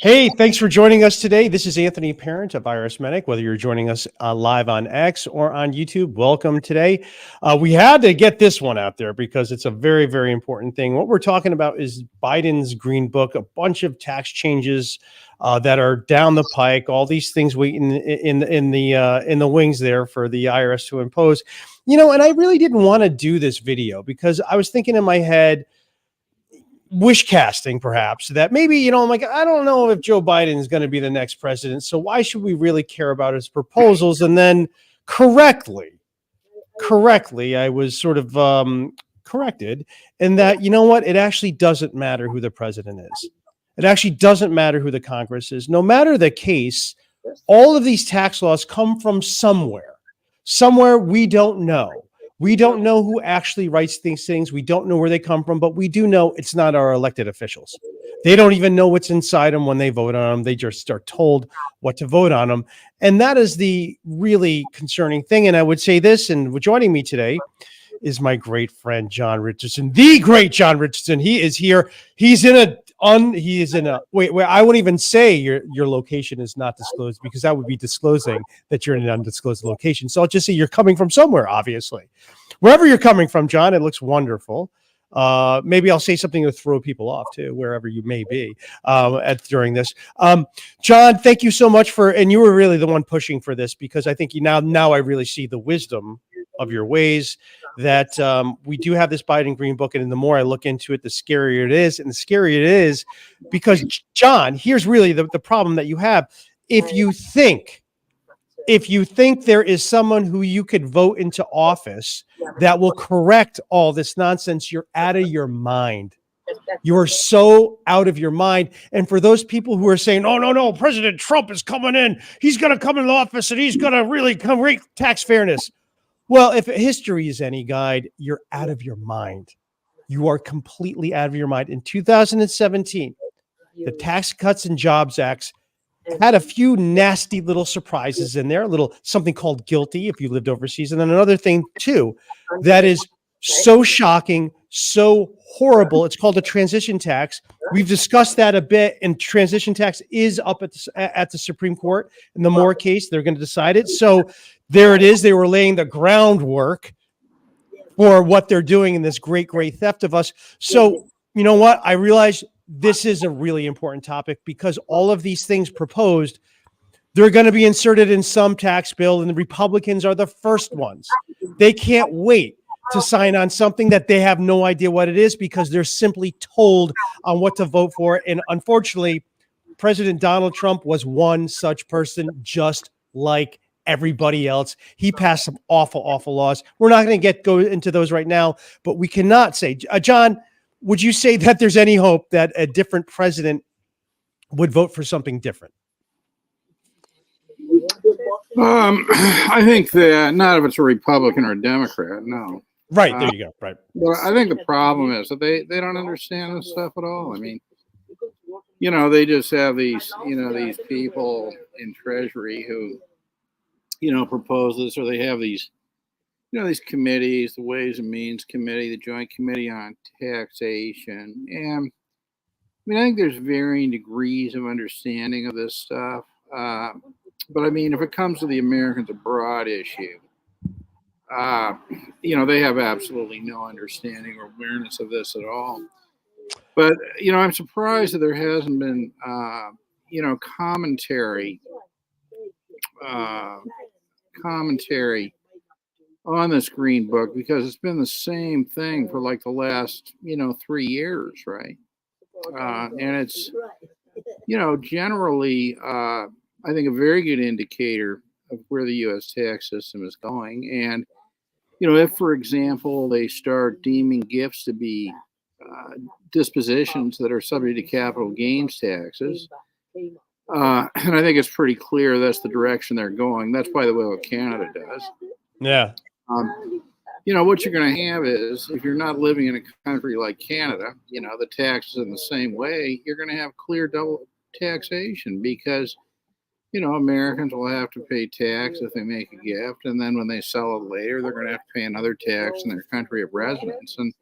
Hey, thanks for joining us today. This is Anthony Parent of IRSMedic. Whether you're joining us live on X or on YouTube, welcome today. We had to get this one out there because it's a very, very important thing. What we're talking about is Biden's Green Book, a bunch of tax changes that are down the pike. All these things waiting in the wings there for the IRS to impose. And I really didn't want to do this video because I was thinking in my head, wish casting perhaps that maybe, I'm like, I don't know if Joe Biden is going to be the next president. So why should we really care about his proposals? And then correctly, I was sort of corrected in that, what? It actually doesn't matter who the president is. It actually doesn't matter who the Congress is. No matter the case, all of these tax laws come from somewhere we don't know. We don't know who actually writes these things. We don't know where they come from, but we do know it's not our elected officials. They don't even know what's inside them when they vote on them. They just are told what to vote on them. And that is the really concerning thing. And I would say this, and joining me today is my great friend, John Richardson, the great John Richardson. He is here. He's in a wait, I won't even say your location is not disclosed because that would be disclosing that you're in an undisclosed location. So I'll just say you're coming from somewhere, obviously. Wherever you're coming from, John, it looks wonderful. Maybe I'll say something to throw people off too, wherever you may be during this. John, thank you so much and you were really the one pushing for this because I think now I really see the wisdom of your ways that we do have this Biden Green Book. And the more I look into it, the scarier it is. And the scarier it is because, John, here's really the problem that you have. If you think there is someone who you could vote into office that will correct all this nonsense, you're out of your mind. You are so out of your mind. And for those people who are saying, oh, no, President Trump is coming in. He's going to come into office and he's going to really create tax fairness. Well, if history is any guide, you're out of your mind. You are completely out of your mind. In 2017, the Tax Cuts and Jobs Acts had a few nasty little surprises in there, something called guilty if you lived overseas. And then another thing, too, that is so shocking, so horrible. It's called a transition tax. We've discussed that a bit, and transition tax is up at the Supreme Court. In the Moore case, they're going to decide it. So there it is. They were laying the groundwork for what they're doing in this great, great theft of us. So you know what? I realize this is a really important topic because all of these things proposed, they're going to be inserted in some tax bill, and the Republicans are the first ones. They can't wait to sign on something that they have no idea what it is because they're simply told on what to vote for. And unfortunately, President Donald Trump was one such person, just like everybody else. He passed some awful, awful laws. We're not going to go into those right now, but we cannot say, John, would you say that there's any hope that a different president would vote for something different? I think that not if it's a Republican or a Democrat, no. Right, there you go. Right. But I think the problem is that they don't understand this stuff at all. I mean, they just have these people in Treasury who, propose this, or they have these, these committees, the Ways and Means Committee, the Joint Committee on Taxation. And I think there's varying degrees of understanding of this stuff. But if it comes to the Americans abroad issue, they have absolutely no understanding or awareness of this at all. But, I'm surprised that there hasn't been, commentary on this Green Book, because it's been the same thing for like the last, 3 years, right? And it's, generally, I think a very good indicator of where the U.S. tax system is going. And, if, for example, they start deeming gifts to be dispositions that are subject to capital gains taxes, and I think it's pretty clear that's the direction they're going. That's, by the way, what Canada does. Yeah. What you're going to have is, if you're not living in a country like Canada, the taxes in the same way, you're going to have clear double taxation because, Americans will have to pay tax if they make a gift. And then when they sell it later, they're going to have to pay another tax in their country of residence. And,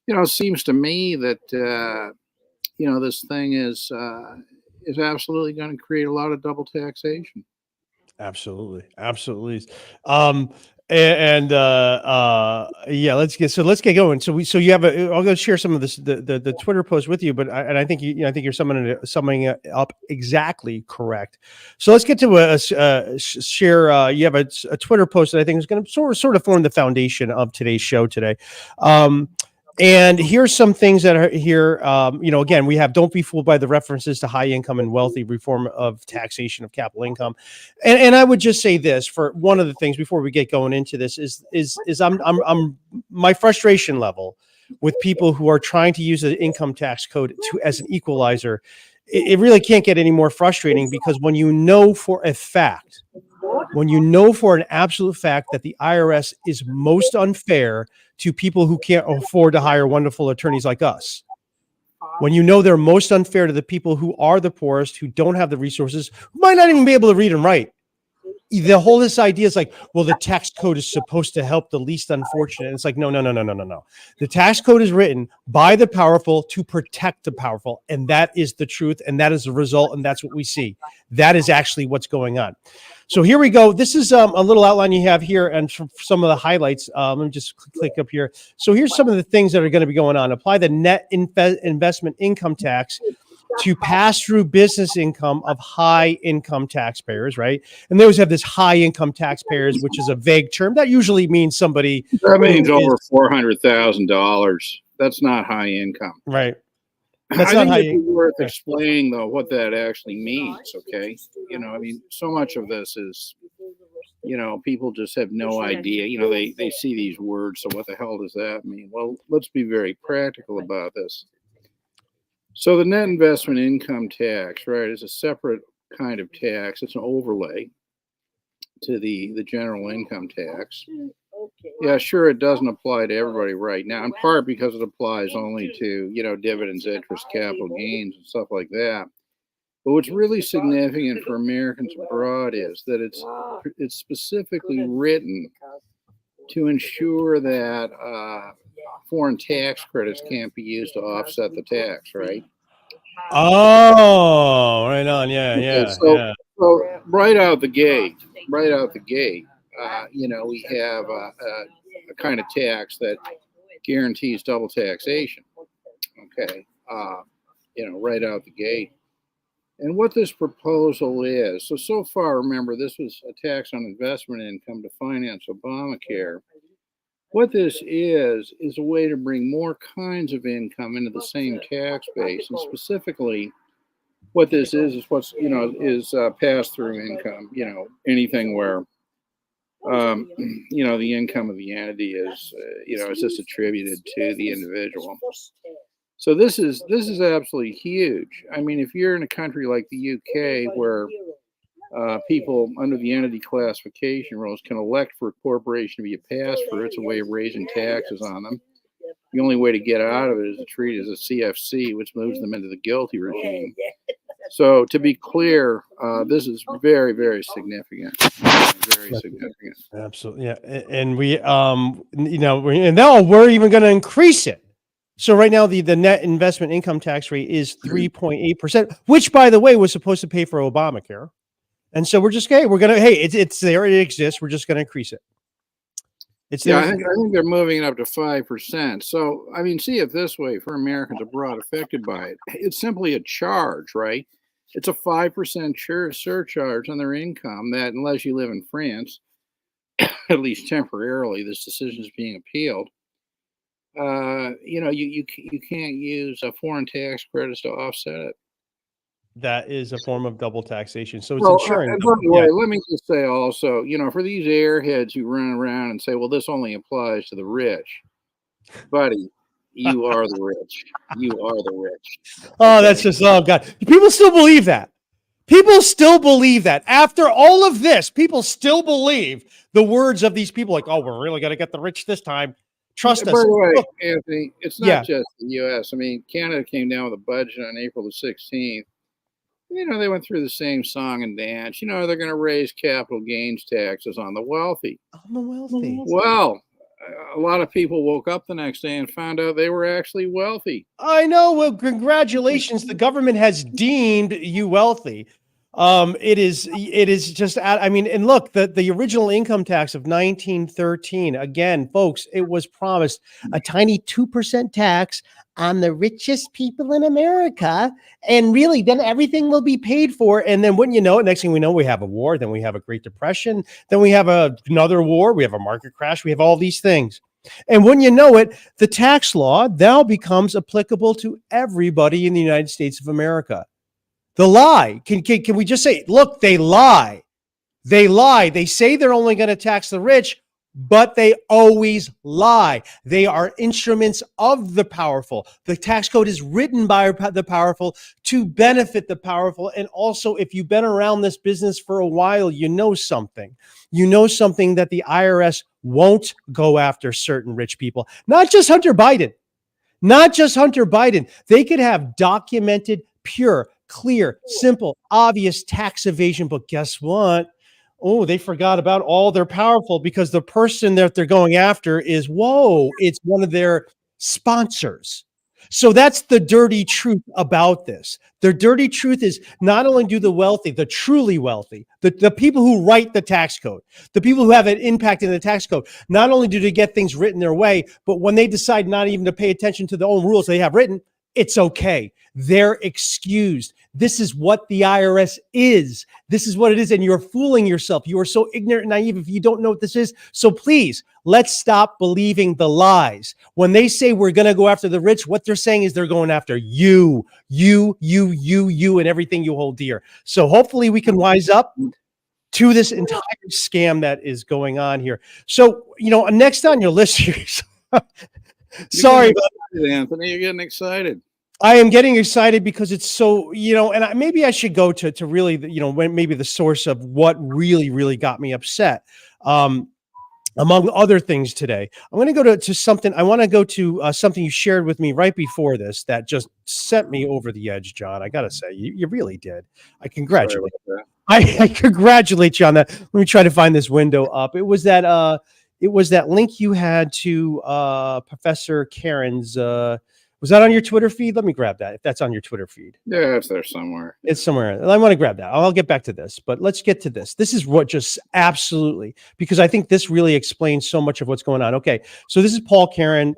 it seems to me that, this thing is is absolutely going to create a lot of double taxation. Absolutely. Absolutely. Um, yeah, let's get going. So you have I'll go share some of this, the Twitter post with you, but I think I think you're summing it up exactly correct. So let's get to share. You have a Twitter post that I think is going to sort of form the foundation of today's show today. And here's some things that are here. Again, we have don't be fooled by the references to high income and wealthy, reform of taxation of capital income. And I would just say this for one of the things before we get going into this is I'm my frustration level with people who are trying to use the income tax code as an equalizer. It really can't get any more frustrating, because when you know for an absolute fact that the IRS is most unfair to people who can't afford to hire wonderful attorneys like us, when you know they're most unfair to the people who are the poorest, who don't have the resources, who might not even be able to read and write. This idea is like, well, the tax code is supposed to help the least unfortunate. It's like, no. The tax code is written by the powerful to protect the powerful. And that is the truth. And that is the result. And that's what we see. That is actually what's going on. So here we go. This is a little outline you have here, and some of the highlights. Let me just click up here. So here's some of the things that are going to be going on. Apply the net investment income tax to pass through business income of high income taxpayers, right? And they always have this high income taxpayers, which is a vague term that usually means somebody that means over $400,000. That's not high income, right? That's not high income. It's worth explaining though what that actually means. Okay, I mean, so much of this is, people just have no idea. They see these words, so what the hell does that mean? Well, let's be very practical about this. So the net investment income tax, right, is a separate kind of tax. It's an overlay to the general income tax. Yeah, sure, it doesn't apply to everybody right now, in part because it applies only to, dividends, interest, capital gains, and stuff like that. But what's really significant for Americans abroad is that it's specifically written to ensure that foreign tax credits can't be used to offset the tax, right? Oh, right on. Yeah. So right out the gate, we have a kind of tax that guarantees double taxation. Okay, right out the gate. And what this proposal is, so far, remember, this was a tax on investment income to finance Obamacare. What this is a way to bring more kinds of income into the same tax base. And specifically, what this is what's, is pass-through income, anything where, the income of the entity is, is just attributed to the individual. So this is absolutely huge. I mean, if you're in a country like the UK where people under the entity classification rules can elect for a corporation to be a pass-through, it's a way of raising taxes on them. The only way to get out of it is to treat it as a CFC, which moves them into the guilty regime. So to be clear, this is very, very significant. Very significant. Absolutely. Yeah. And we, and now we're even going to increase it. So right now, the net investment income tax rate is 3.8%, which, by the way, was supposed to pay for Obamacare. And so we're just, it's there, it exists. We're just going to increase it. It's there. I think they're moving it up to 5%. So, I mean, see it this way for Americans abroad affected by it. It's simply a charge, right? It's a 5% surcharge on their income that, unless you live in France, at least temporarily, this decision is being appealed. You can't use foreign tax credits to offset it. That is a form of double taxation. So it's ensuring. And by the way, let me just say also, for these airheads who run around and say, well, this only applies to the rich, buddy, you are the rich. You are the rich. Oh, that's just, oh God. People still believe that. People still believe that. After all of this, people still believe the words of these people like, oh, we're really going to get the rich this time. Trust us. By the way, Anthony, it's not just the U.S. I mean, Canada came down with a budget on April the 16th. They went through the same song and dance. They're going to raise capital gains taxes on the wealthy. On the wealthy. Well, a lot of people woke up the next day and found out they were actually wealthy. I know. Well, congratulations. The government has deemed you wealthy. It is just, I mean, and look, the original income tax of 1913, again, folks, it was promised a tiny 2% tax on the richest people in America. And really, then everything will be paid for. And then wouldn't you know it, next thing we know, we have a war, then we have a Great Depression, then we have another war, we have a market crash, we have all these things. And when you know it, the tax law now becomes applicable to everybody in the United States of America. The lie, can we just say, look, they lie. They lie. They say they're only going to tax the rich, but they always lie. They are instruments of the powerful. The tax code is written by the powerful to benefit the powerful. And also, if you've been around this business for a while, you know something. You know something that the IRS won't go after certain rich people, not just Hunter Biden. Not just Hunter Biden. They could have documented, pure, clear, simple, obvious tax evasion. But guess what? Oh, they forgot about all their powerful because the person that they're going after is, whoa, it's one of their sponsors. So that's the dirty truth about this. The dirty truth is not only do the wealthy, the truly wealthy, the people who write the tax code, the people who have an impact in the tax code, not only do they get things written their way, but when they decide not even to pay attention to the own rules they have written, it's okay. They're excused. This is what the IRS is. This is what it is. And you're fooling yourself. You are so ignorant and naive if you don't know what this is. So please, let's stop believing the lies. When they say we're going to go after the rich, what they're saying is they're going after you, and everything you hold dear. So hopefully we can wise up to this entire scam that is going on here. So, next on your list here. Sorry, Anthony, you're getting excited. I am getting excited because it's so, and maybe I should go to really, when maybe the source of what really got me upset. Among other things today, I'm going to go to something. I want to go to something you shared with me right before this that just sent me over the edge, John. I got to say, you really did. I congratulate you. I congratulate you on that. Let me try to find this window up. It was that link you had to Professor Karen's. Was that on your Twitter feed? Let me grab that. If that's on your Twitter feed. Yeah, it's there somewhere. It's somewhere. I want to grab that. I'll get back to this, but let's get to this. This is what just absolutely, because I think this really explains so much of what's going on. Okay. So this is Paul Karen.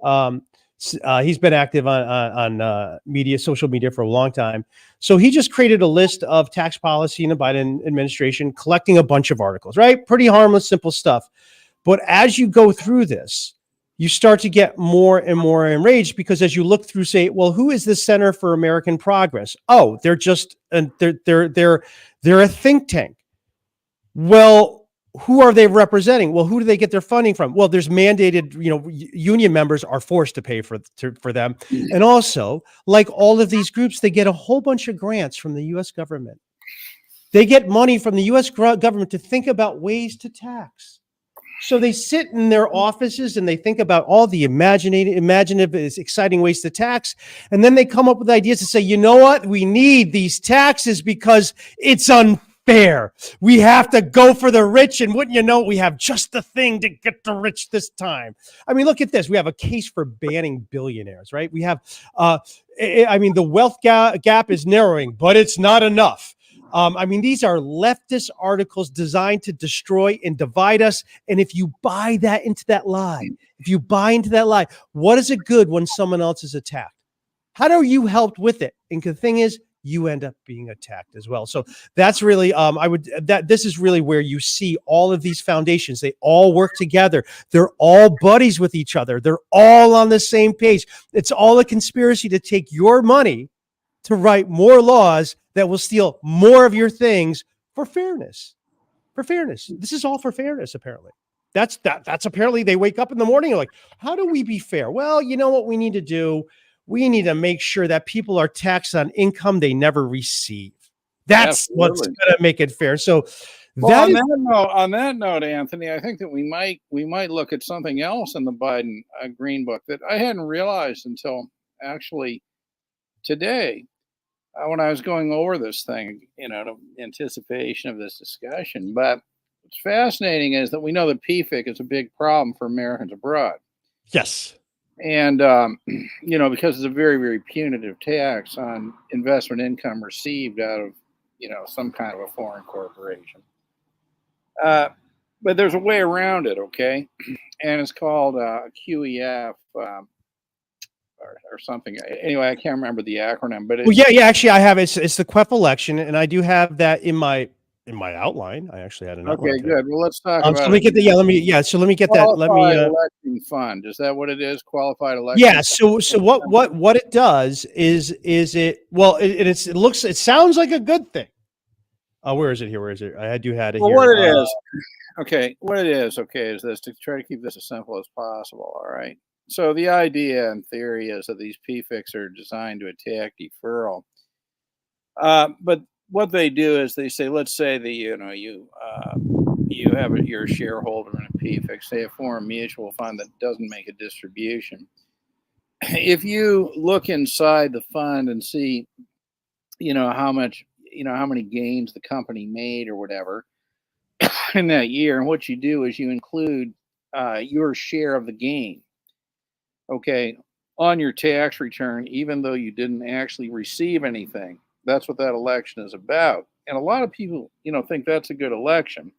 He's been active on social media for a long time. So he just created a list of tax policy in the Biden administration, collecting a bunch of articles, right? Pretty harmless, simple stuff. But as you go through this, you start to get more and more enraged because as you look through, say, well, who is the Center for American Progress? Oh, they're just they're a think tank. Well, who are they representing? Well, who do they get their funding from? Well, there's mandated, union members are forced to pay for them. And also, like all of these groups, they get a whole bunch of grants from the U.S. government. They get money from the U.S. government to think about ways to tax. So they sit in their offices and they think about all the imaginative, exciting ways to tax. And then they come up with ideas to say, you know what? We need these taxes because it's unfair. We have to go for the rich. And wouldn't you know, we have just the thing to get the rich this time. I mean, look at this. We have a case for banning billionaires, right? We have, the wealth gap is narrowing, but it's not enough. These are leftist articles designed to destroy and divide us. And if you buy into that lie, what is it good when someone else is attacked? How do you help with it? And the thing is, you end up being attacked as well. So that's really, this is really where you see all of these foundations. They all work together. They're all buddies with each other. They're all on the same page. It's all a conspiracy to take your money to write more laws that will steal more of your things for fairness. This is all for fairness, apparently. That's apparently they wake up in the morning and like, how do we be fair? Well, you know what we need to do? We need to make sure that people are taxed on income they never receive. That's what's going to make it fair. So on that note, Anthony, I think that we might look at something else in the Biden Green Book that I hadn't realized until actually today. When I was going over this thing, in anticipation of this discussion, but what's fascinating is that we know that PFIC is a big problem for Americans abroad. Yes. And, because it's a very, very punitive tax on investment income received out of, some kind of a foreign corporation. But there's a way around it, okay? And it's called QEF or something. Anyway, I can't remember the acronym, but Well, yeah. Actually, I have it's the QEF election, and I do have that in my outline. I actually had an outline. Okay, good. Well, let's talk So about let me it. get the So let me get that. Let me. Qualified electing fund. Is that what it is? Qualified electing. Yeah. So what it does is it it sounds like a good thing. Where is it here? Where is it? I had it Well, here. what it is. Okay, what it is, is this, to try to keep this as simple as possible. All right. So the idea in theory is that these PFICs are designed to attack deferral. But what they do is they say, let's say that you're a shareholder in a PFIC, say a foreign mutual fund that doesn't make a distribution. If you look inside the fund and see, how many gains the company made or whatever in that year, and what you do is you include your share of the gain, okay, on your tax return, even though you didn't actually receive anything. That's what that election is about. And a lot of people, think that's a good election.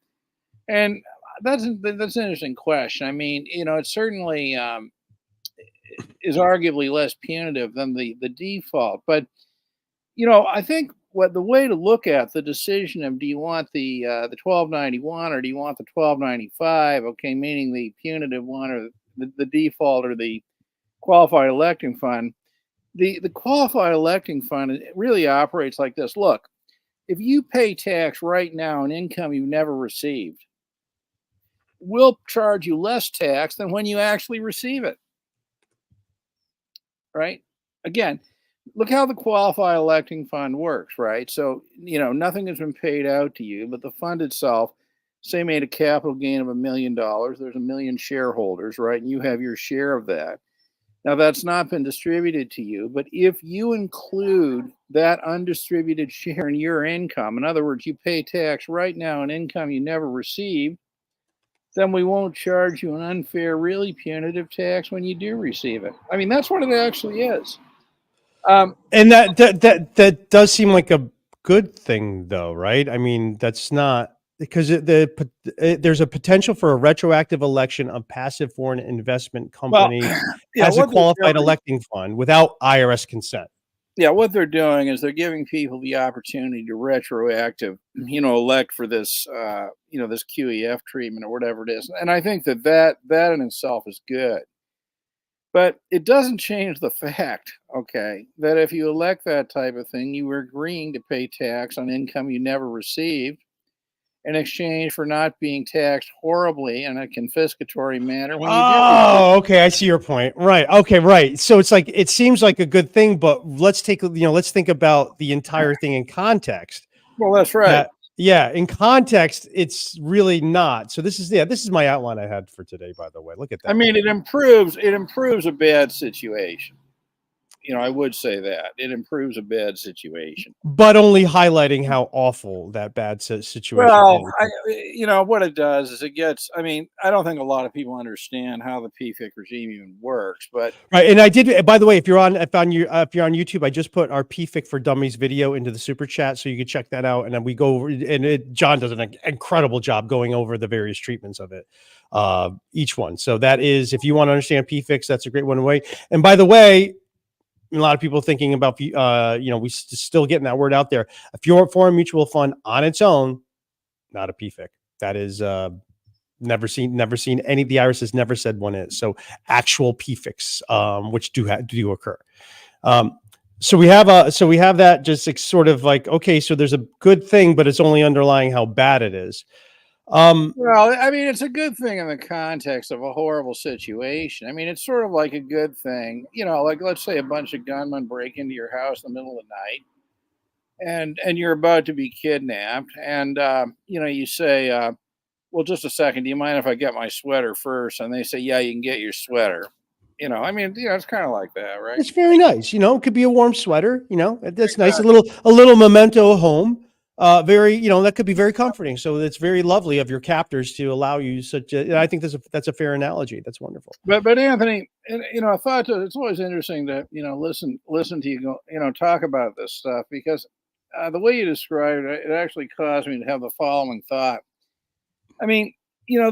And that's an interesting question. I mean, it certainly is arguably less punitive than the default. But, I think the way to look at the decision of, do you want the 1291 or do you want the 1295? Okay, meaning the punitive one or the default or the qualified electing fund. The qualified electing fund, it really operates like this. Look, if you pay tax right now on income you've never received, we'll charge you less tax than when you actually receive it. Right? Again, look how the qualified electing fund works, right? So, nothing has been paid out to you, but the fund itself, say, made a capital gain of $1 million. There's 1 million shareholders, right? And you have your share of that. Now, that's not been distributed to you, but if you include that undistributed share in your income, in other words, you pay tax right now on income you never received, then we won't charge you an unfair, really punitive tax when you do receive it. I mean, that's what it actually is. And that does seem like a good thing, though, right? I mean, that's not, because there's a potential for a retroactive election of passive foreign investment company as a qualified electing fund without IRS consent. Yeah, what they're doing is they're giving people the opportunity to retroactive, elect for this, this QEF treatment or whatever it is. And I think that in itself is good. But it doesn't change the fact, okay, that if you elect that type of thing, you are agreeing to pay tax on income you never received in exchange for not being taxed horribly in a confiscatory manner when you do. Oh, okay, I see your point. Right. Okay, right. So it's like, it seems like a good thing, but let's think about the entire thing in context. Well, that's right. Yeah, in context, it's really not. So this is my outline I had for today, by the way. Look at that. I mean, it improves a bad situation. I would say that it improves a bad situation, but only highlighting how awful that bad situation well, is. What it does is I mean, I don't think a lot of people understand how the PFIC regime even works, but right. And I did, by the way, if you're on YouTube, I just put our PFIC for Dummies video into the super chat, so you can check that out. And then we go over, and John does an incredible job going over the various treatments of it, each one. So that is, if you want to understand PFICs, that's a great one away. And by the way, a lot of people thinking about, we still getting that word out there. A foreign mutual fund on its own, not a PFIC. That is never seen any. The IRS has never said one is. So actual PFICs, which do occur. So we have that just sort of like, okay, so there's a good thing, but it's only underlying how bad it is. Well, I mean, it's a good thing in the context of a horrible situation. I mean, it's sort of like a good thing, like, let's say a bunch of gunmen break into your house in the middle of the night and you're about to be kidnapped. And, you say, well, just a second, do you mind if I get my sweater first? And they say, yeah, you can get your sweater. I mean, it's kind of like that, right? It's very nice. It could be a warm sweater, that's nice. A little memento home. very, that could be very comforting. So it's very lovely of your captors to allow you such a, and I think that's a fair analogy. That's wonderful. But Anthony, and, I thought that it's always interesting to listen to you go talk about this stuff, because the way you described it, it actually caused me to have the following thought. I mean,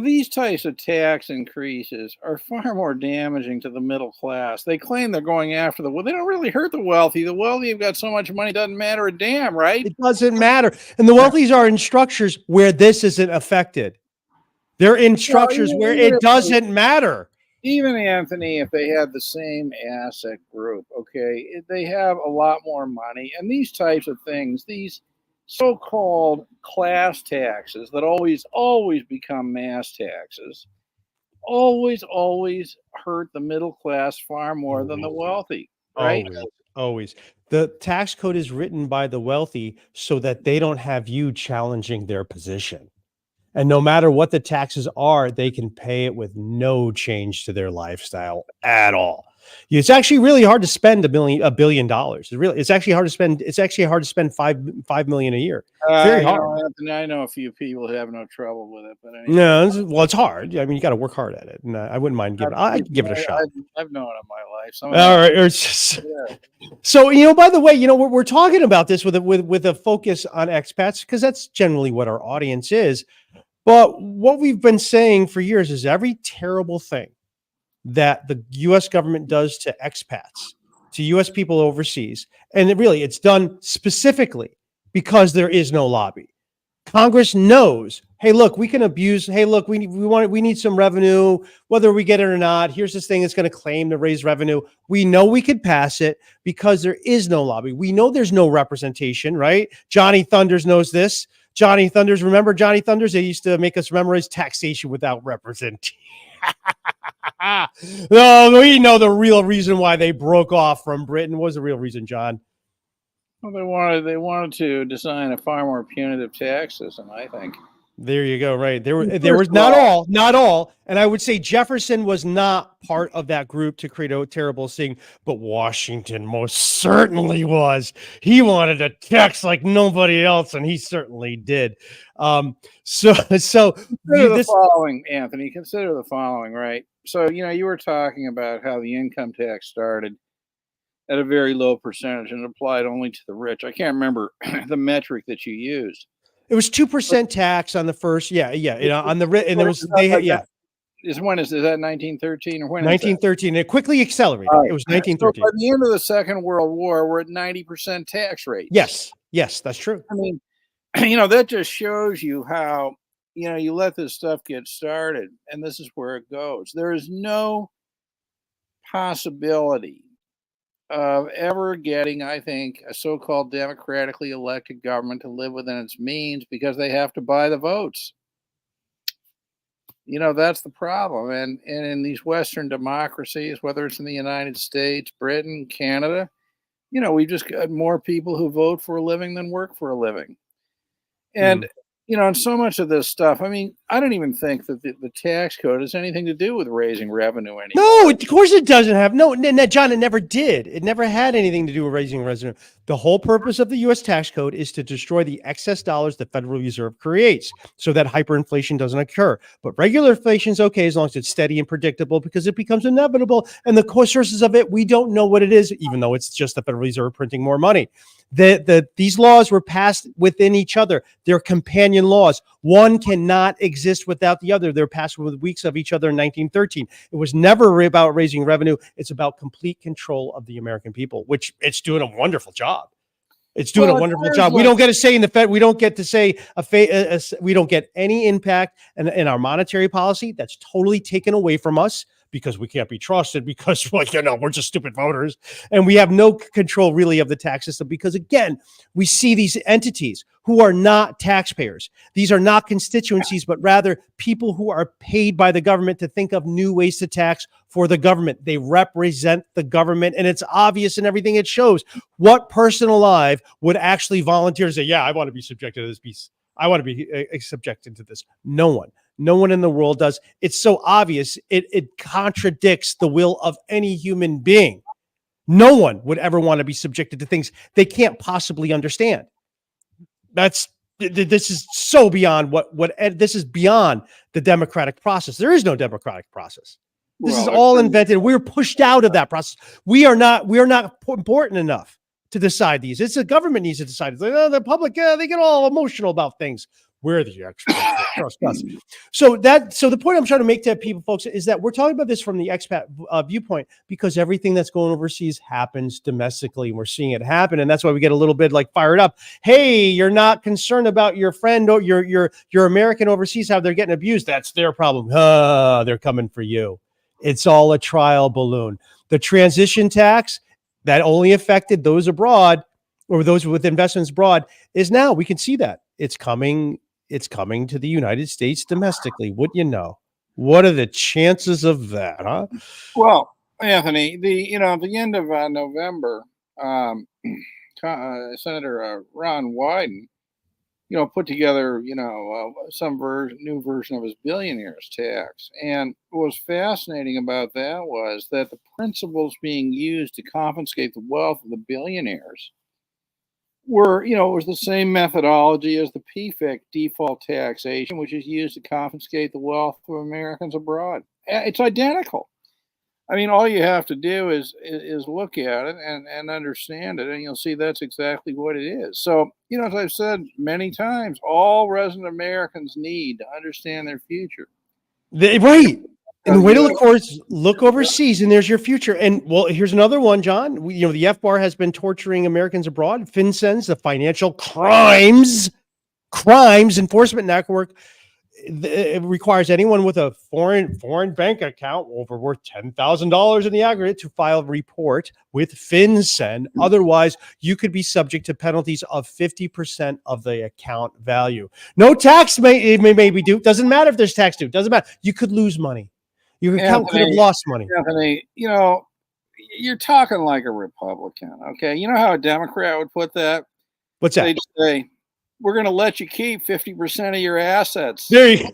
these types of tax increases are far more damaging to the middle class. They claim they're going after well, they don't really hurt the wealthy. The wealthy have got so much money, doesn't matter a damn, right? It doesn't matter. And the wealthies are in structures where this isn't affected. They're in structures where it doesn't matter. Even, Anthony, if they had the same asset group, okay, they have a lot more money. And these types of things, these so-called class taxes that always become mass taxes, always hurt the middle class far more than the wealthy, right? Always. The tax code is written by the wealthy so that they don't have you challenging their position. And no matter what the taxes are, they can pay it with no change to their lifestyle at all. It's actually really hard to spend $1 billion. It's actually hard to spend. It's actually hard to spend $5 million a year. Very hard. Anthony, I know a few people who have no trouble with it, but anyway. No, well, it's hard. I mean, you got to work hard at it, and I wouldn't mind giving. I'd give it a shot. I've known it in my life. All right. So by the way, we're talking about this with a focus on expats, because that's generally what our audience is. But what we've been saying for years is every terrible thing that the U.S. government does to expats, to U.S. people overseas, and it's done specifically because there is no lobby. Congress knows, hey, look, we can abuse. Hey, look, we need some revenue, whether we get it or not. Here's this thing that's going to claim to raise revenue. We know we could pass it because there is no lobby. We know there's no representation, right? Johnny Thunders knows this. Johnny Thunders, remember Johnny Thunders? They used to make us memorize taxation without representation. No, we know the real reason why they broke off from Britain. What was the real reason, John? Well, they wanted to design a far more punitive tax system, I think. There you go. Right. There was not all. And I would say Jefferson was not part of that group to create a terrible thing, but Washington most certainly was. He wanted to tax like nobody else, and he certainly did. So consider the following, Anthony. Consider the following, right? So, you were talking about how the income tax started at a very low percentage and applied only to the rich. I can't remember the metric that you used. It was 2% tax on the first, on the, and there was, is that 1913 or when? 1913. It quickly accelerated. Right. It was 1913. So by the end of the Second World War, we're at 90% tax rate. Yes, that's true. I mean, that just shows you how, you let this stuff get started, and this is where it goes. There is no possibility of ever getting, I think, a so-called democratically elected government to live within its means, because they have to buy the votes. That's the problem. And in these Western democracies, whether it's in the United States, Britain, Canada, we've just got more people who vote for a living than work for a living. And and so much of this stuff, I mean, I don't even think that the tax code has anything to do with raising revenue anymore. No, of course it doesn't have. No, John, it never did. It never had anything to do with raising revenue. The whole purpose of the U.S. tax code is to destroy the excess dollars the Federal Reserve creates so that hyperinflation doesn't occur. But regular inflation is okay as long as it's steady and predictable, because it becomes inevitable. And the core sources of it, we don't know what it is, even though it's just the Federal Reserve printing more money. These laws were passed within each other. They're companion laws. One cannot exist without the other. They're passed with weeks of each other in 1913. It was never about raising revenue. It's about complete control of the American people, which it's doing a wonderful job. It's doing a wonderful job. We don't get a say in the Fed. We don't get to say we don't get any impact in our monetary policy. That's totally taken away from us, because we can't be trusted, because we're just stupid voters, and we have no control really of the tax system, because again, we see these entities who are not taxpayers. These are not constituencies, but rather people who are paid by the government to think of new ways to tax for the government. They represent the government, and it's obvious in everything it shows. What person alive would actually volunteer to say, yeah, I want to be subjected to this piece. I want to be subjected to this. No one. No one in the world does. It's so obvious. It contradicts the will of any human being. No one would ever want to be subjected to things they can't possibly understand. That's This is so beyond this is beyond the democratic process. There is no democratic process. This is all invented. We're pushed out of that process. We are not important enough to decide these. It's the government needs to decide. It's like, oh, the public, they get all emotional about things. We're the experts. Trust us. So the point I'm trying to make to people, folks, is that we're talking about this from the expat viewpoint, because everything that's going overseas happens domestically. We're seeing it happen, and that's why we get a little bit like fired up. Hey, you're not concerned about your friend or your American overseas, how they're getting abused. That's their problem. They're coming for you. It's all a trial balloon. The transition tax that only affected those abroad or those with investments abroad is now, we can see that it's coming to the United States domestically. Wouldn't you know? What are the chances of that, huh? Well, Anthony, at the end of November, Senator Ron Wyden, put together, some new version of his billionaires tax. And what was fascinating about that was that the principles being used to confiscate the wealth of the billionaires were, it was the same methodology as the PFIC default taxation, which is used to confiscate the wealth of Americans abroad. It's identical. I mean, all you have to do is look at it and understand it, and you'll see that's exactly what it is. So, as I've said many times, all resident Americans need to understand their future. Right. And the way to look for is look overseas, and there's your future. And well, here's another one, John. The FBAR has been torturing Americans abroad. FinCEN's, the Financial Crimes Enforcement Network, it requires anyone with a foreign bank account over worth $10,000 in the aggregate to file a report with FinCEN. Otherwise, you could be subject to penalties of 50% of the account value. No tax may be due. Doesn't matter if there's tax due. Doesn't matter. You could lose money. Your account could have lost money. Anthony, you're talking like a Republican. Okay, you know how a Democrat would put that? What's that? They'd say, we're going to let you keep 50% of your assets. There you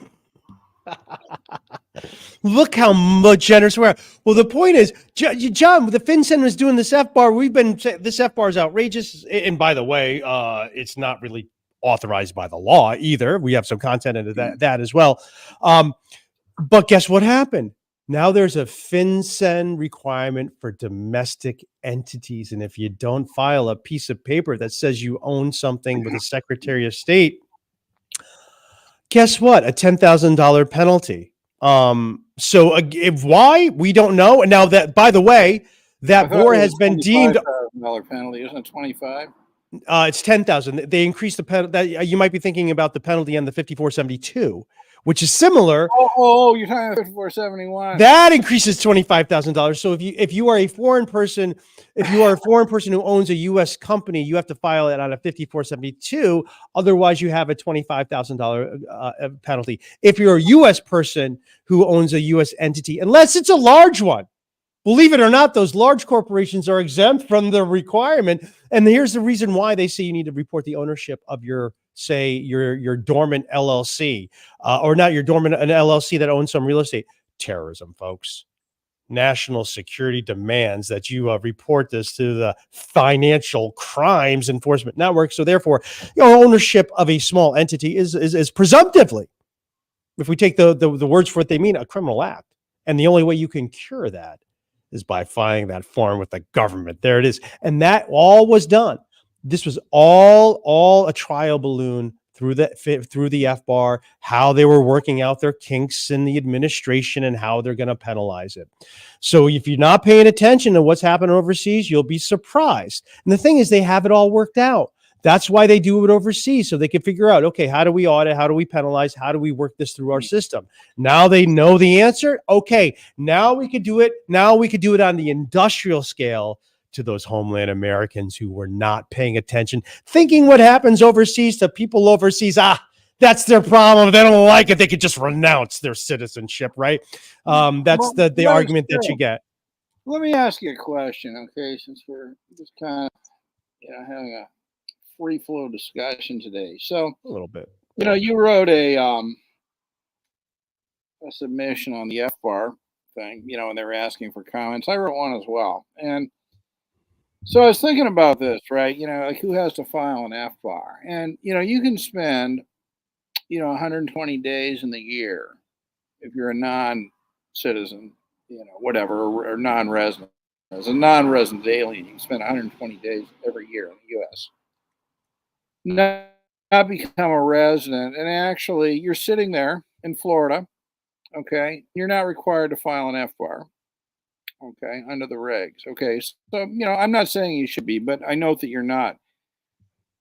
Look how much generous we are. Well, the point is, John, the FinCEN was doing this FBAR. We've been saying this FBAR is outrageous. And by the way, it's not really authorized by the law either. We have some content into that as well. But guess what happened? Now there's a FinCEN requirement for domestic entities. And if you don't file a piece of paper that says you own something with the Secretary of State, guess what? A $10,000 penalty. So why? We don't know. And now that, by the way, that BOR has been deemed $25,000 penalty. Isn't it 25? It's 10,000. They increased the penalty. You might be thinking about the penalty on the 5472, which is similar. Oh, you're talking about 5471. That increases $25,000. So if you are a foreign person, who owns a U.S. company, you have to file it on a 5472. Otherwise, you have a $25,000 penalty. If you're a U.S. person who owns a U.S. entity, unless it's a large one, believe it or not, those large corporations are exempt from the requirement. And here's the reason why they say you need to report the ownership of your dormant LLC, or not your dormant, an LLC that owns some real estate. Terrorism, folks. National security demands that you report this to the Financial Crimes Enforcement Network. So therefore, ownership of a small entity is presumptively, if we take the words for what they mean, a criminal act. And the only way you can cure that is by filing that form with the government. There it is. And that all was done. This was all a trial balloon through the FBAR, how they were working out their kinks in the administration and how they're going to penalize it. So if you're not paying attention to what's happening overseas, you'll be surprised. And the thing is, they have it all worked out. That's why they do it overseas, so they can figure out, okay, how do we audit? How do we penalize? How do we work this through our system? Now they know the answer. Okay, now we could do it. Now we could do it on the industrial scale to those homeland Americans who were not paying attention, thinking what happens overseas to people overseas. That's their problem. If they don't like it, they could just renounce their citizenship, right? That's the argument that you get. Let me ask you a question, okay? Since we're just kind of having a free flow discussion today. So a little bit. You wrote a submission on the FBAR thing, and they were asking for comments. I wrote one as well. And So I was thinking about this, right? Like who has to file an FBAR? And you can spend 120 days in the year if you're a non-citizen, whatever, or non-resident. As a non-resident alien, you can spend 120 days every year in the U.S. Not become a resident, and actually, you're sitting there in Florida. Okay, you're not required to file an FBAR. Okay, under the regs. Okay, so I'm not saying you should be, but I note that you're not.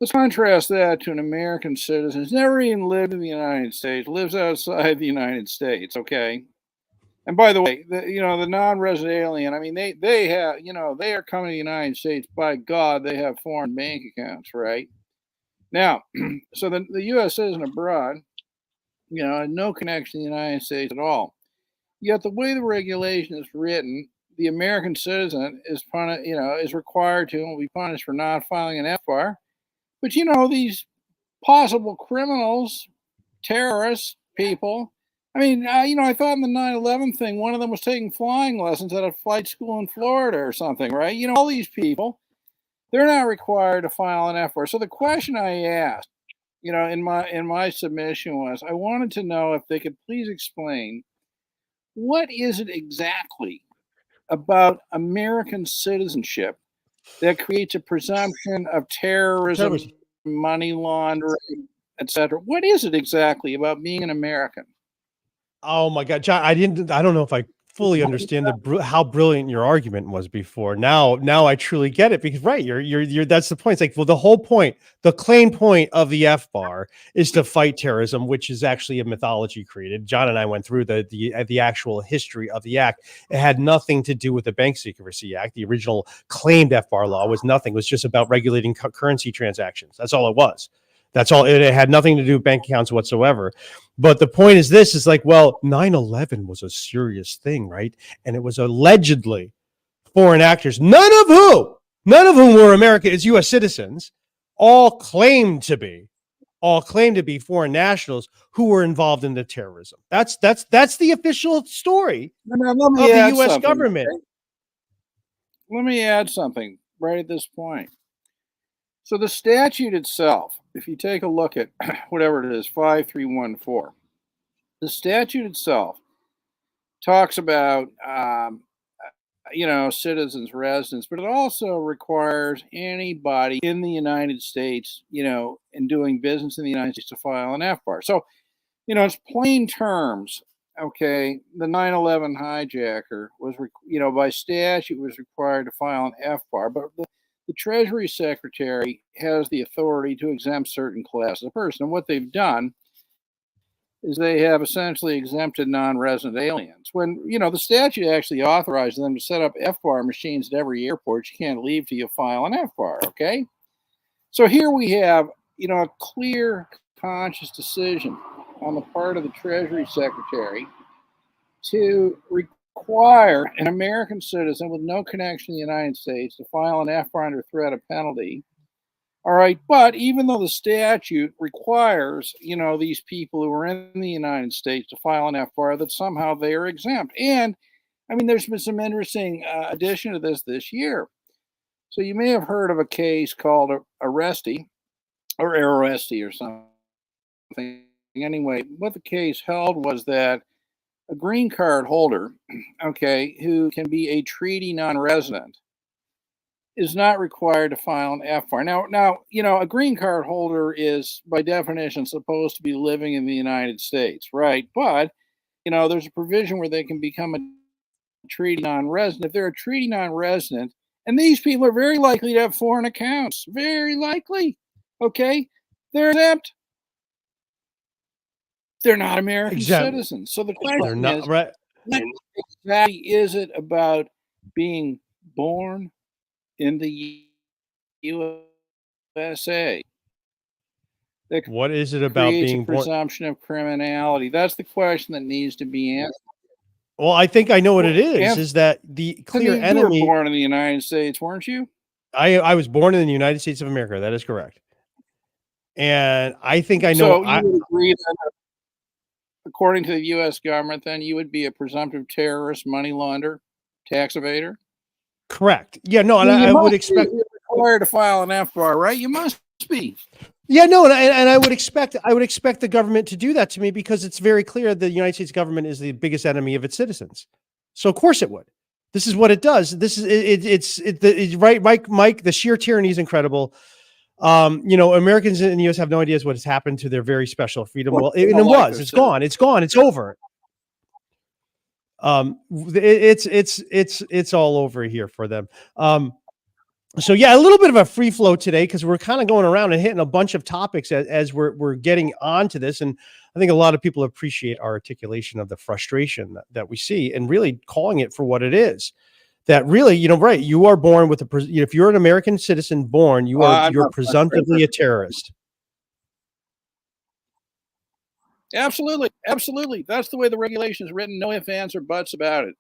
Let's contrast that to an American citizen who's never even lived in the United States, lives outside the United States. Okay, and by the way, the non-resident alien. I mean, they have they are coming to the United States. By God, they have foreign bank accounts, right? Now, so the U.S. citizen abroad, had no connection to the United States at all. Yet the way the regulation is written, the American citizen is required to and will be punished for not filing an FBAR. But these possible criminals, terrorists, people. I mean, I thought in the 9/11 thing, one of them was taking flying lessons at a flight school in Florida or something, right? All these people, they're not required to file an FBAR. So the question I asked, in my submission was, I wanted to know if they could please explain what is it exactly about American citizenship that creates a presumption of terrorism, money laundering, etc. What is it exactly about being an American? Oh my God, John, I don't know if I fully understand how brilliant your argument was before. Now I truly get it, because right, you're that's the point. It's like, well, the whole point, the claim point of the FBAR is to fight terrorism, which is actually a mythology created. John and I went through the actual history of the act. It had nothing to do with the Bank Secrecy Act. The original claimed FBAR law was nothing. It was just about regulating currency transactions. That's all it was. That's all. It had nothing to do with bank accounts whatsoever. But the point is this, is like, well, 9/11 was a serious thing, right? And it was allegedly foreign actors, none of whom were American, as U.S. citizens, all claimed to be foreign nationals who were involved in the terrorism. That's the official story of the U.S. government. Let me add something right at this point. So the statute itself, if you take a look at whatever it is, 5314, the statute itself talks about, citizens, residents, but it also requires anybody in the United States, and doing business in the United States to file an FBAR. So, it's plain terms. Okay, the 9/11 hijacker was, by statute was required to file an FBAR, but the Treasury Secretary has the authority to exempt certain classes of person. And what they've done is they have essentially exempted non-resident aliens. When, the statute actually authorizes them to set up FBAR machines at every airport. You can't leave till you file an FBAR, okay? So here we have, a clear, conscious decision on the part of the Treasury Secretary to require an American citizen with no connection to the United States to file an FBAR under threat of penalty. All right, but even though the statute requires, these people who are in the United States to file an FBAR, that somehow they are exempt. And I mean, there's been some interesting addition to this year. So you may have heard of a case called Arresti or Arresti or something. Anyway, what the case held was that a green card holder, okay, who can be a treaty non-resident, is not required to file an FBAR. Now, a green card holder is by definition supposed to be living in the United States, right? But, there's a provision where they can become a treaty non-resident. If they're a treaty non-resident, and these people are very likely to have foreign accounts, very likely, okay, they're exempt. They're not American citizens. So the question is, right. What exactly is it about being born in the USA? What is it about being born? Presumption of criminality. That's the question that needs to be answered. Well, I think I know what it is. Is that the clear enemy? You were born in the United States, weren't you? I was born in the United States of America. That is correct. And I think I know. So you would agree that, according to the U.S. government, then you would be a presumptive terrorist, money launderer, tax evader? Correct. Yeah, no, I and mean, you I would must expect. be required to file an FBAR, right? You must be. Yeah, no, and I would expect the government to do that to me because it's very clear the United States government is the biggest enemy of its citizens. So of course it would. This is what it does. This is it's right, Mike. The sheer tyranny is incredible. Americans in the U.S. have no idea what has happened to their very special freedom. Well, They and don't it like was. their It's gone. It's gone. It's over. It's all over here for them. So yeah, a little bit of a free flow today because we're kind of going around and hitting a bunch of topics as we're getting onto this, and I think a lot of people appreciate our articulation of the frustration that we see and really calling it for what it is. That really, right? You are born with if you're an American citizen born, you're presumptively a terrorist. Absolutely, absolutely. That's the way the regulation is written. No ifs, ands, or buts about it.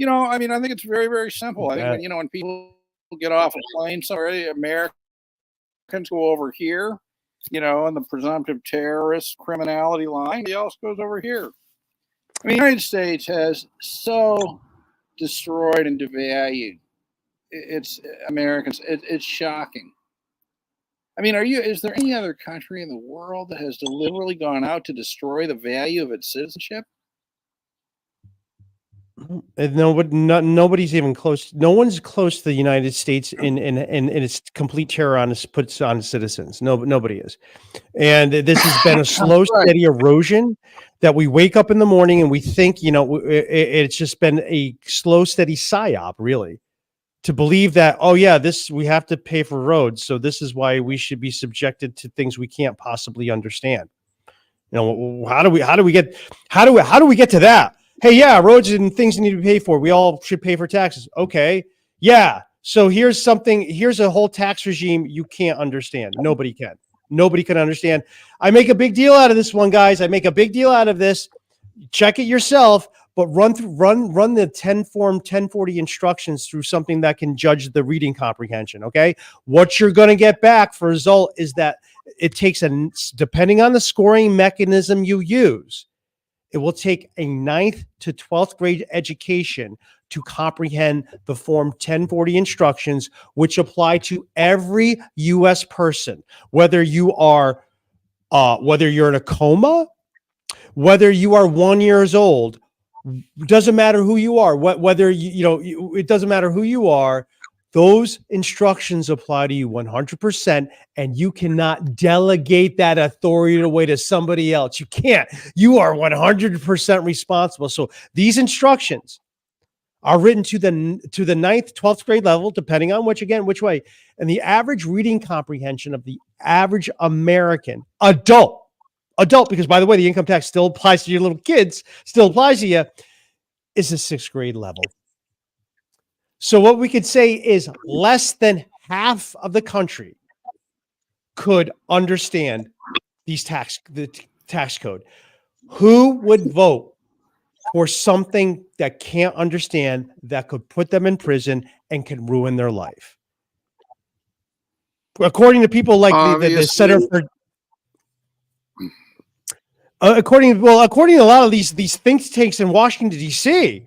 I mean, I think it's very, very simple. I think when people get off a plane somewhere, Americans go over here, on the presumptive terrorist criminality line. Everybody else goes over here. I mean, the United States has so destroyed and devalued its Americans. It's shocking. I mean, is there any other country in the world that has deliberately gone out to destroy the value of its citizenship? Nobody's even close. No one's close to the United States in its complete terror puts on citizens. Nobody is. And this has been a slow, steady erosion that we wake up in the morning and we think, it's just been a slow, steady psyop, really, to believe that, oh yeah, we have to pay for roads. So this is why we should be subjected to things we can't possibly understand. How do we get to that? Hey, yeah, roads and things need to be paid for. We all should pay for taxes. Okay. Yeah. So here's a whole tax regime you can't understand. Nobody can understand. I make a big deal out of this one, guys. I make a big deal out of this. Check it yourself, but run the 1040 instructions through something that can judge the reading comprehension. Okay. What you're going to get back for result is that it takes depending on the scoring mechanism you use, it will take a 9th to 12th grade education to comprehend the Form 1040 instructions, which apply to every U.S. person, whether you're in a coma, whether you are 1 year old, doesn't matter who you are, it doesn't matter who you are. Those instructions apply to you 100%, and you cannot delegate that authority away to somebody else. You can't. You are 100% responsible. So these instructions are written to the 9th, 12th grade level, depending on which way. And the average reading comprehension of the average American adult, because by the way, the income tax still applies to your little kids, still applies to you, is the 6th grade level. So what we could say is less than half of the country could understand the tax code. Who would vote for something that can't understand, that could put them in prison and can ruin their life? According to people like the Center for according to a lot of these think tanks in Washington, D.C.,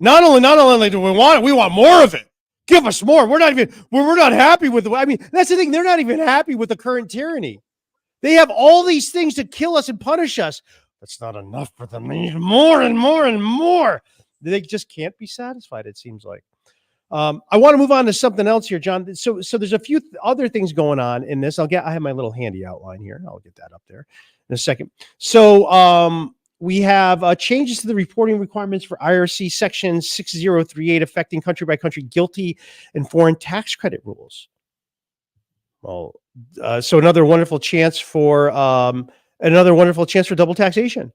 Not only do we want it, we want more of it. Give us more. We're not happy with that's the thing. They're not even happy with the current tyranny. They have all these things to kill us and punish us. That's not enough for them. They need more and more and more. They just can't be satisfied, it seems like. I want to move on to something else here, John. So there's a few other things going on in this. I have my little handy outline here. I'll get that up there in a second. So, we have changes to the reporting requirements for IRC Section 6038 affecting country by country guilty and foreign tax credit rules. Well, so another wonderful chance for double taxation.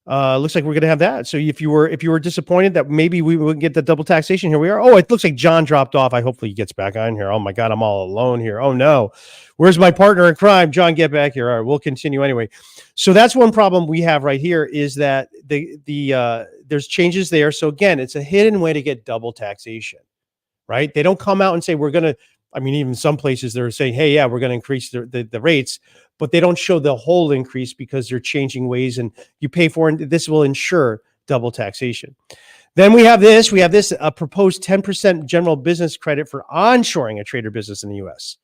Looks like we're going to have that. So if you were disappointed that maybe we wouldn't get the double taxation, here we are. Oh, it looks like John dropped off. Hopefully he gets back on here. Oh my God, I'm all alone here. Oh no, where's my partner in crime? John, get back here. All right, we'll continue anyway. So that's one problem we have right here is that there's changes there. So again, it's a hidden way to get double taxation, right? They don't come out and say we're going to. I mean, even some places they're saying, hey, yeah, we're going to increase the rates, but they don't show the whole increase because they're changing ways and you pay for it. This will ensure double taxation. Then we have this proposed 10% general business credit for onshoring a trade or business in the U.S.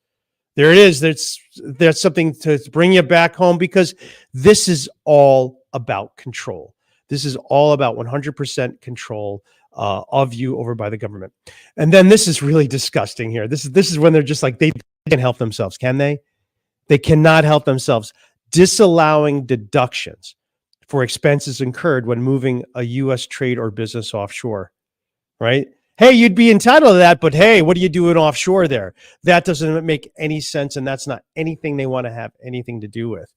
There it is. That's something to bring you back home, because this is all about control. This is all about 100% control of you over by the government. And then this is really disgusting here. This is when they're just like, they can't help themselves, can they? They cannot help themselves. Disallowing deductions for expenses incurred when moving a U.S. trade or business offshore, right? Hey, you'd be entitled to that, but hey, what are you doing offshore there? That doesn't make any sense, and that's not anything they want to have anything to do with.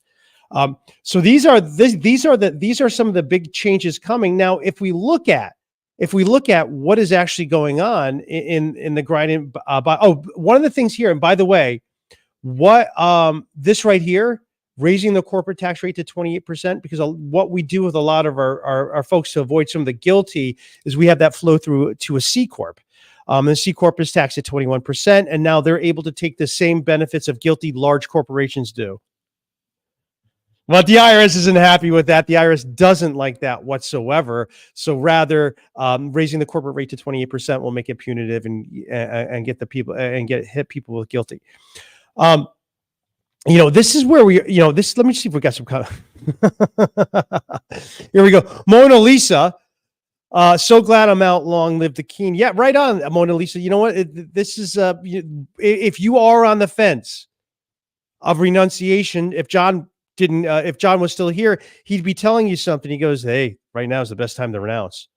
So these are some of the big changes coming. Now, if we look at what is actually going on in the grinding, one of the things here, and by the way, what this right here, raising the corporate tax rate to 28%, because what we do with a lot of our folks to avoid some of the guilty is we have that flow through to a C Corp. The C Corp is taxed at 21%, and now they're able to take the same benefits of guilty large corporations do. But the IRS isn't happy with that. The IRS doesn't like that whatsoever. So rather, raising the corporate rate to 28% will make it punitive and get the people and hit people with guilty. This is where let me see if we got some here we go. Mona Lisa. So glad I'm out. Long live the king. Yeah, right on, Mona Lisa. You know what? This is if you are on the fence of renunciation, if John was still here, he'd be telling you something. He goes, hey, right now is the best time to renounce.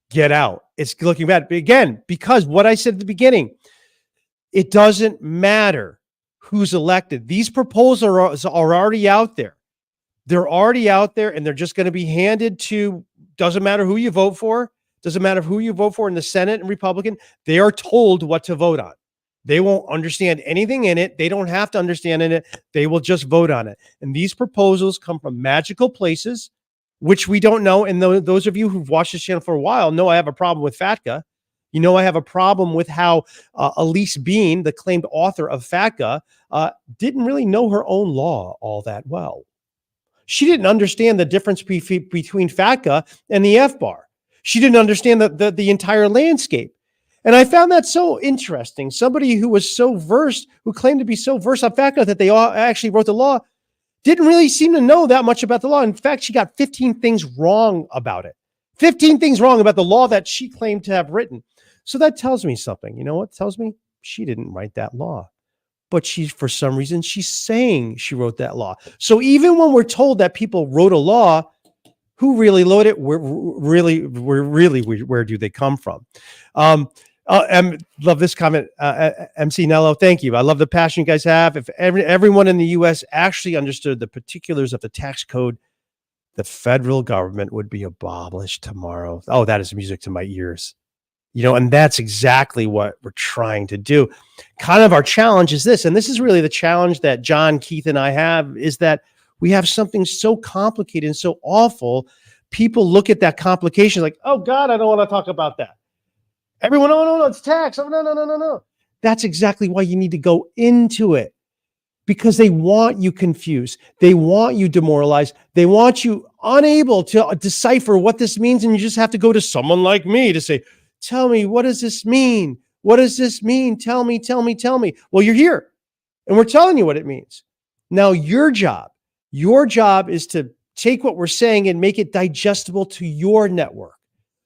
Get out. It's looking bad. But again, because what I said at the beginning, it doesn't matter who's elected. These proposals are already out there. They're already out there, and they're just going to be handed to, doesn't matter who you vote for. Doesn't matter who you vote for in the Senate and Republican. They are told what to vote on. They won't understand anything in it. They don't have to understand in it. They will just vote on it. And these proposals come from magical places, which we don't know. And those of you who've watched this channel for a while know I have a problem with FATCA. You know, I have a problem with how Elise Bean, the claimed author of FATCA, didn't really know her own law all that well. She didn't understand the difference between FATCA and the FBAR. She didn't understand the entire landscape. And I found that so interesting. Somebody who was so versed, who claimed to be so versed on FATCA that they all actually wrote the law, didn't really seem to know that much about the law. In fact, she got 15 things wrong about it. 15 things wrong about the law that she claimed to have written. So that tells me something. You know what it tells me? She didn't write that law. But for some reason, she's saying she wrote that law. So even when we're told that people wrote a law, who really wrote it? Where do they come from? Love this comment, MC Nello. Thank you. I love the passion you guys have. If everyone in the U.S. actually understood the particulars of the tax code, the federal government would be abolished tomorrow. Oh, that is music to my ears. And that's exactly what we're trying to do. Kind of our challenge is this, and this is really the challenge that John, Keith, and I have, is that we have something so complicated and so awful. People look at that complication like, oh God, I don't want to talk about that. Everyone, oh no, it's tax. Oh no. That's exactly why you need to go into it, because they want you confused. They want you demoralized. They want you unable to decipher what this means. And you just have to go to someone like me to say, tell me, what does this mean? What does this mean? Tell me. Well, you're here and we're telling you what it means. Now, your job is to take what we're saying and make it digestible to your network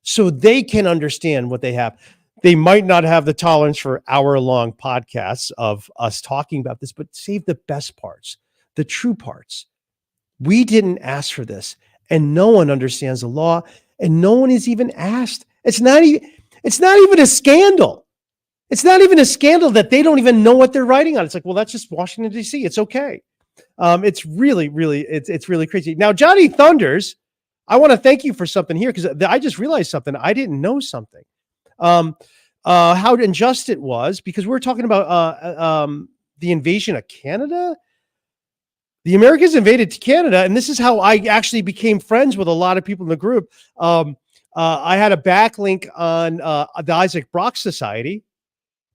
so they can understand what they have. They might not have the tolerance for hour-long podcasts of us talking about this, but save the best parts, the true parts. We didn't ask for this, and no one understands the law, and no one is even asked. It's not even a scandal. It's not even a scandal that they don't even know what they're writing on. It's like, well, that's just Washington, D.C. It's okay. It's really crazy. Now, Johnny Thunders, I want to thank you for something here, because I just realized something. I didn't know something. How unjust it was, because we're talking about the invasion of Canada. The Americans invaded Canada, and this is how I actually became friends with a lot of people in the group. I had a backlink on the Isaac Brock Society,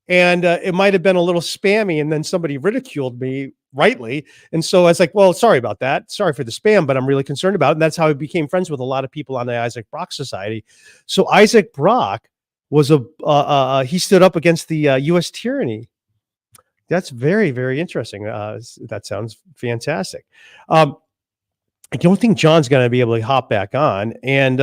and it might have been a little spammy, and then somebody ridiculed me rightly. And so I was like, well, sorry about that. Sorry for the spam, but I'm really concerned about it. And that's how I became friends with a lot of people on the Isaac Brock Society. So Isaac Brock was he stood up against the U.S. tyranny. That's very, very interesting. That sounds fantastic. I don't think John's going to be able to hop back on. And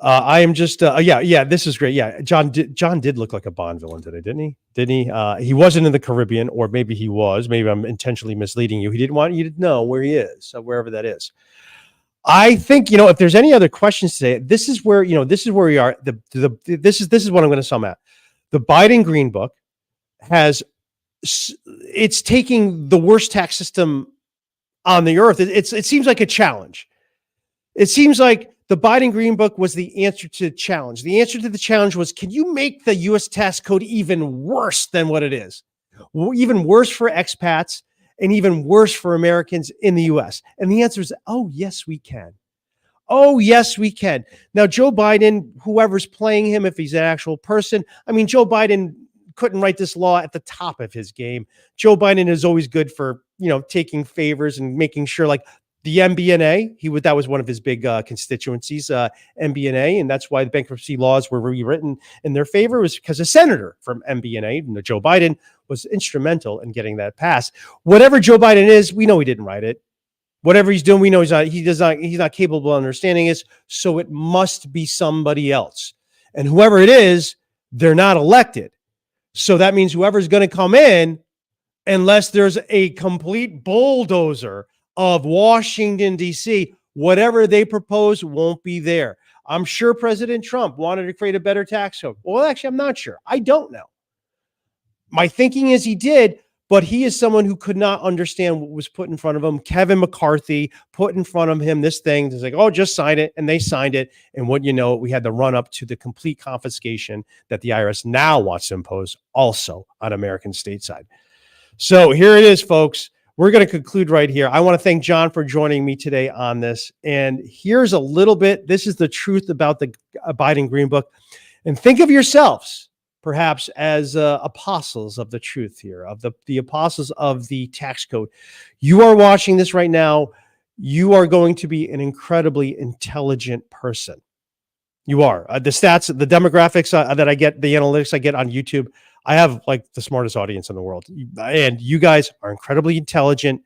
I am just, yeah, this is great. Yeah, John did look like a Bond villain today, didn't he? He wasn't in the Caribbean, or maybe he was. Maybe I'm intentionally misleading you. He didn't want you to know where he is, so wherever that is. I think, if there's any other questions today, this is where we are. This is what I'm going to sum at. The Biden Green Book it's taking the worst tax system on the earth. It seems like a challenge. It seems like the Biden Green Book was the answer to the challenge. The answer to the challenge was, can you make the U.S. tax code even worse than what it is? Even worse for expats and even worse for Americans in the U.S. And the answer is, oh, yes, we can. Oh, yes, we can. Now, Joe Biden, whoever's playing him, if he's an actual person, Joe Biden couldn't write this law at the top of his game. Joe Biden is always good for, taking favors and making sure, like the MBNA, that was one of his big constituencies, MBNA, and that's why the bankruptcy laws were rewritten in their favor, was because a senator from MBNA, Joe Biden, was instrumental in getting that passed. Whatever Joe Biden is, we know he didn't write it. Whatever he's doing, we know he's not capable of understanding it. So it must be somebody else. And whoever it is, they're not elected. So that means whoever's going to come in, unless there's a complete bulldozer of Washington, D.C., whatever they propose won't be there. I'm sure President Trump wanted to create a better tax code. Well, actually, I'm not sure. I don't know. My thinking is he did, but he is someone who could not understand what was put in front of him. Kevin McCarthy put in front of him this thing. It's like, oh, just sign it. And they signed it. And what we had the run up to the complete confiscation that the IRS now wants to impose also on American stateside. So here it is, folks. We're going to conclude right here. I want to thank John for joining me today on this. And here's a little bit. This is the truth about the Biden Green Book. And think of yourselves perhaps as apostles of the truth here, of the apostles of the tax code. You are watching this right now. You are going to be an incredibly intelligent person. You are. The stats, the demographics that I get, the analytics I get on YouTube, I have like the smartest audience in the world. And you guys are incredibly intelligent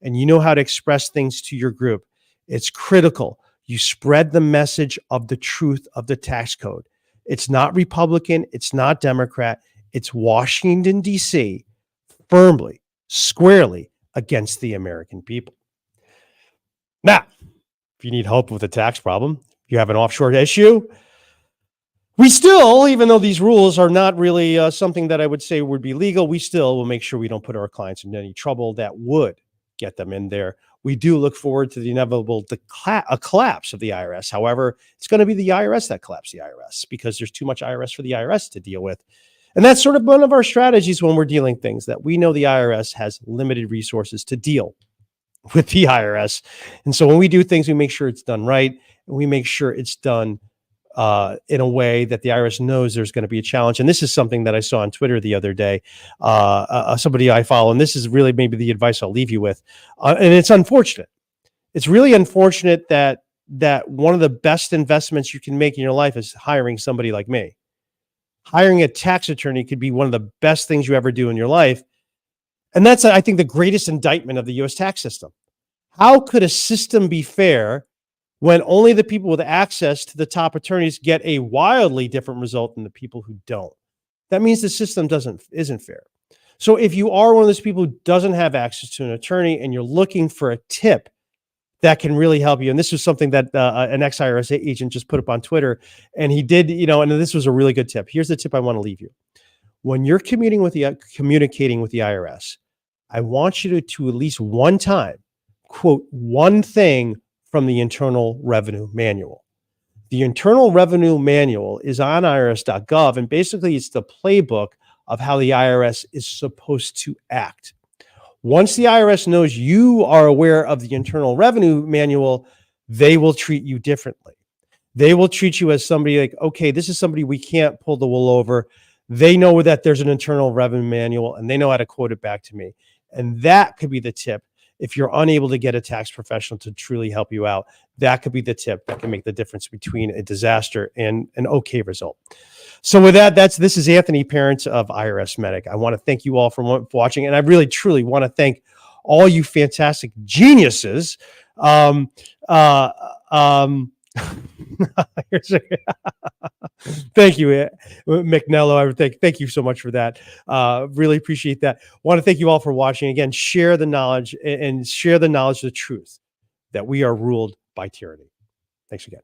and you know how to express things to your group. It's critical. You spread the message of the truth of the tax code. It's not Republican. It's not Democrat. It's Washington, D.C., firmly, squarely against the American people. Now, if you need help with a tax problem, you have an offshore issue, we still, even though these rules are not really something that I would say would be legal, we still will make sure we don't put our clients in any trouble that would get them in there. We do look forward to the inevitable collapse of the IRS. However, it's going to be the IRS that collapses the IRS because there's too much IRS for the IRS to deal with. And that's sort of one of our strategies when we're dealing things, that we know the IRS has limited resources to deal with the IRS. And so when we do things, we make sure it's done right. And we make sure it's done in a way that the IRS knows there's going to be a challenge. And this is something that I saw on Twitter the other day, somebody I follow, and this is really maybe the advice I'll leave you with. And it's unfortunate. It's really unfortunate that one of the best investments you can make in your life is hiring somebody like me. Hiring a tax attorney could be one of the best things you ever do in your life. And that's, I think, the greatest indictment of the U.S. tax system. How could a system be fair when only the people with access to the top attorneys get a wildly different result than the people who don't? That means the system isn't fair. So if you are one of those people who doesn't have access to an attorney and you're looking for a tip that can really help you, and this was something that an ex-IRS agent just put up on Twitter, and he did, and this was a really good tip. Here's the tip I want to leave you. When you're communicating with the IRS, I want you to at least one time quote one thing from the Internal Revenue Manual. The Internal Revenue Manual is on irs.gov, and basically it's the playbook of how the IRS is supposed to act. Once the IRS knows you are aware of the Internal Revenue Manual, they will treat you differently. They will treat you as somebody like, okay, this is somebody we can't pull the wool over. They know that there's an Internal Revenue Manual, and they know how to quote it back to me. And that could be the tip. If you're unable to get a tax professional to truly help you out, that could be the tip that can make the difference between a disaster and an okay result. So with that, this is Anthony, parent of IRSMedic. I want to thank you all for watching, and I really, truly want to thank all you fantastic geniuses. Thank you, McNello. Thank you so much for that. Really appreciate that. Want to thank you all for watching. Again, share the knowledge and share the knowledge, the truth that we are ruled by tyranny. Thanks again.